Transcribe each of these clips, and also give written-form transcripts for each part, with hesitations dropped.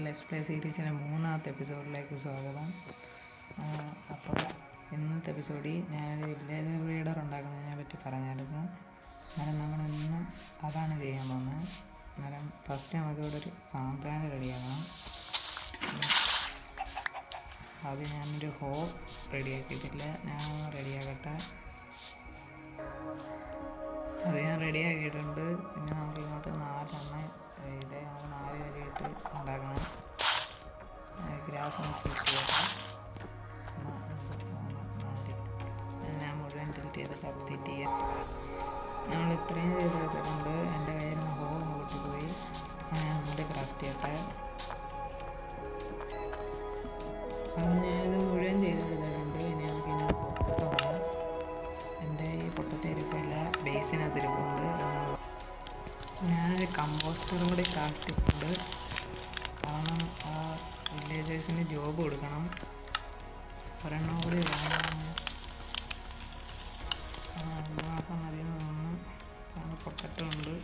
Let's play സീരീസിൻ്റെ 3ാമത്തെ എപ്പിസോഡിലേക്ക് സ്വാഗതം. അപ്പോൾ ഇന്നത്തെ എപ്പിസോഡിൽ ഞാനൊരു വില്ലേജ് ബ്രീഡർ ഉണ്ടാക്കുന്നതിനെ പറ്റി പറഞ്ഞായിരുന്നു. അന്നേരം നമ്മൾ ഇന്ന് അതാണ് ചെയ്യാൻ പോകുന്നത്. അന്നേരം ഫസ്റ്റ് നമുക്ക് ഇവിടെ ഒരു ഫാം പ്ലാൻ റെഡിയാക്കണം. അത് ഞാനൊരു ഹോ റെഡിയാക്കിയിട്ടില്ല, ഞാൻ റെഡിയാക്കട്ടെ. അത് ഞാൻ റെഡിയാക്കിയിട്ടുണ്ട്. പിന്നെ നമുക്ക് ഇങ്ങോട്ട് 4 ഇതേ 4 വരെയിട്ട് ഉണ്ടാക്കണം. ഗ്രാസ് ഒന്ന് ക്ലിക്ക് ചെയ്യട്ടെ. ഞാൻ മുഴുവൻ ഡിലീറ്റ് ചെയ്തിട്ട് അപ്ഡേറ്റ് ചെയ്യാം. നമ്മൾ ഇത്രയും ചെയ്തെടുത്തിട്ടുണ്ട്. എൻ്റെ കയ്യിൽ നിന്ന് ഹോ ഒന്ന് പൊട്ടിപ്പോയി. ഞാൻ ഒന്നുകൂടി ക്രാഫ്റ്റ് ചെയ്യട്ടെ. അത് ഞാനിത് മുഴുവൻ ചെയ്തെടുത്തിട്ടുണ്ട്. ഇനി നമുക്ക് ഇതിനകത്ത് പൊട്ടട്ടോ. എൻ്റെ ഈ പൊട്ടറ്റ ഇരിപ്പില്ല, ബേസിനകത്ത് ഇരിപ്പുണ്ട്. ഞാനൊരു കമ്പോസ്റ്ററും കൂടി ക്രാഫ്റ്റ് ചെയ്തിട്ടുണ്ട്. കാരണം ആ വില്ലേജേഴ്സിന് ജോബ് കൊടുക്കണം. ഒരെണ്ണം കൂടി വേണം. മാത്രം മതിയെന്ന് തോന്നുന്നു. കാരണം പൊട്ടറ്റോ ഉണ്ട്.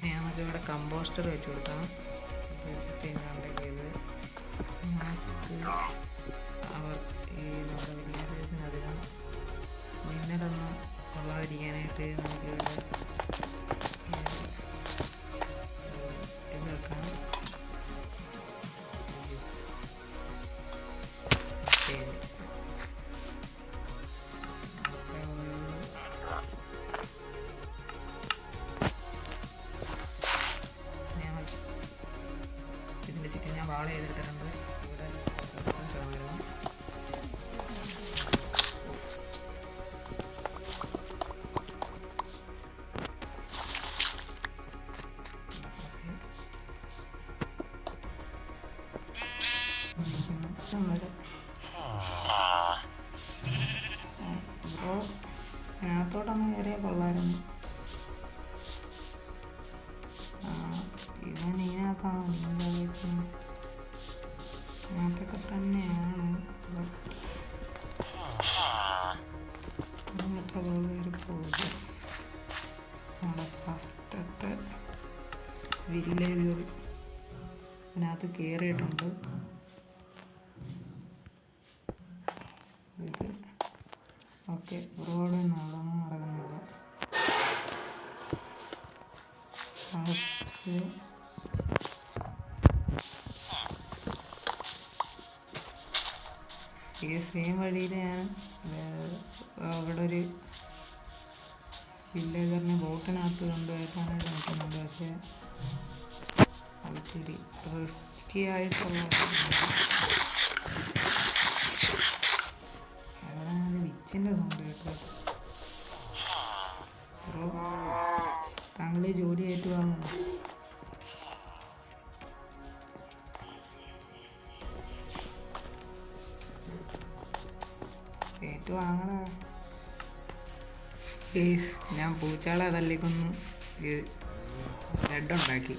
നമുക്ക് ഇവിടെ കമ്പോസ്റ്റർ വെച്ച് കൊടുക്കാം. വെച്ചിട്ട് ഇതിനുണ്ടെങ്കിൽ ഇത് അവർ ഈ നമ്മുടെ വില്ലേജേഴ്സിന് അധികം മിന്നലൊന്നും കൊള്ളാതിരിക്കാനായിട്ട് നമുക്കിവിടെ ഇത് വെക്കാം. ഇതിൻ്റെ ചുറ്റും ഞാൻ വാള ചെയ്തിട്ടുണ്ട്. ഇവിടെ സൗകര്യം ബ്രോ അതിനകത്തോട്ടൊന്ന് കയറിയാൽ കൊള്ളായിരുന്നു. ഇവൻ ഇതിനകത്താണ് അതിനകത്തൊക്കെ തന്നെയാണ്. നമ്മുടെ ഫസ്റ്റത്തെ വില്ലേജർ അതിനകത്ത് കയറിയിട്ടുണ്ട്. ഇത് ഓക്കെ, റോഡ് നടന്നു നടക്കുന്നില്ല. ഈ സെയിം വഴിയിൽ ഞാൻ അവിടെ ഒരു വില്ലേജറിനെ ബോട്ടിനകത്ത് കൊണ്ടുപോയിട്ടാണ് നോക്കുന്നുണ്ട്. പക്ഷേ അത് ഇത്തിരി റിസ്കി ആയിട്ടുള്ള അവിടെ ഞാൻ വിച്ചിൻ്റെ സൗണ്ട് കേട്ടോ. ബ്രോ, താങ്കൾ ജോലി ഏറ്റുവാങ്ങുന്നു. ഏറ്റുവാങ്ങണ ഞാൻ പൂച്ചാളെ തല്ലിക്കൊന്ന് ബ്രെഡ് ഉണ്ടാക്കി.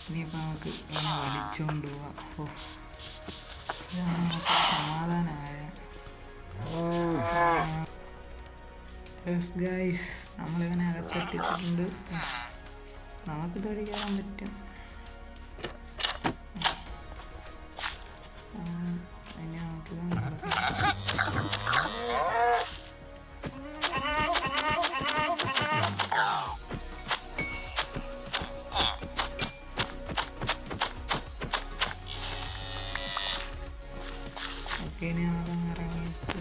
ഇനിയിപ്പോൾ നമുക്ക് ഇങ്ങനെ വലിച്ചുകൊണ്ട് പോവാം. സമാധാനമായ ഗൈസ്, നമ്മളിവനെ അകത്തെത്തിച്ചിട്ടുണ്ട്. നമുക്കിത് വഴി കയറാൻ പറ്റും. ഇനി നമുക്കിത് ഓക്കെ. ഇനി നമുക്കങ്ങ് ഇറങ്ങിയിട്ട്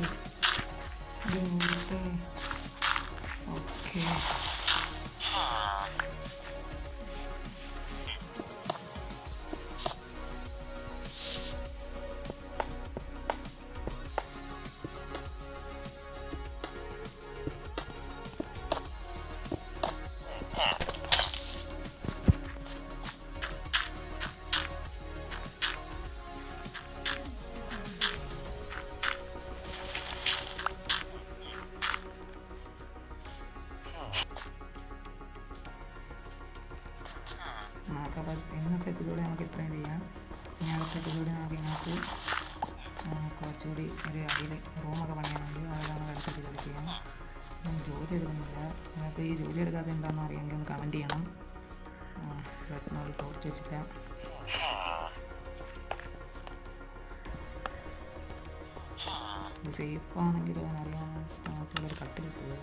ഓക്കെ. നമുക്കപ്പോൾ ഇന്നത്തെ എപ്പിസോഡ് നമുക്ക് ഇത്രയും ചെയ്യാം. ഇനി അടുത്ത എപ്പിസോഡ് നമുക്ക് ഇതിനകത്ത് കുറച്ചുകൂടി ഒരു അടിയിൽ റൂമൊക്കെ പണിയാനുണ്ട്. അതെല്ലാം നമുക്ക് അടുത്ത എപ്പിസോഡ് ചെയ്യാം. ഞാൻ ജോലി എടുക്കുന്നില്ല. നിങ്ങൾക്ക് ഈ ജോലി എടുക്കാതെ എന്താണെന്ന് അറിയാമെങ്കിൽ ഒന്ന് കമൻറ്റ് ചെയ്യണം. റെഡ് ടോർച്ച് വെച്ചില്ല. ഇത് സേഫാണെങ്കിൽ അറിയാൻ നമുക്കൊരു കട്ടിലിട്ടുള്ളൂ.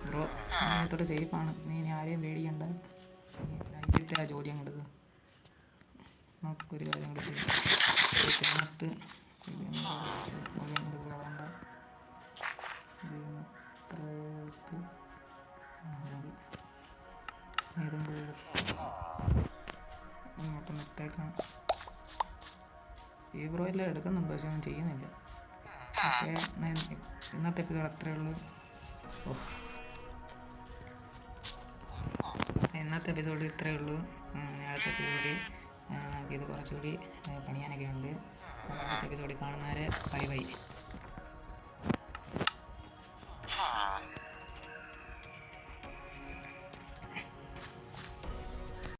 ബ്രോ ഇതിനകത്തോട്ട് സേഫാണ്. നീ ഇനി ആരെയും പേടിക്കണ്ട. ധൈര്യത്തിൽ ആ ജോലി അങ്ങോട്ട് നമുക്കൊരു കാര്യം കൂടെ ചെയ്തിട്ട് ഇങ്ങോട്ട് നെറ്റേക്കാം. ഈ ബ്രോ എല്ലാം എടുക്കുന്നുണ്ട്, പക്ഷെ ഒന്നും ചെയ്യുന്നില്ല. ഓക്കെ, ഇന്നത്തെ എപ്പിസോഡ് അത്രയേ ഉള്ളൂ. ഇന്നത്തെ എപ്പിസോഡ് ഇത്രയേ ഉള്ളൂ. അടുത്ത എപ്പിസോഡിൽ ഇത് കുറച്ചുകൂടി പണിയാനൊക്കെ ഉണ്ട്. അടുത്ത എപ്പിസോഡിൽ കാണുന്നവരെ ബൈ ബൈ.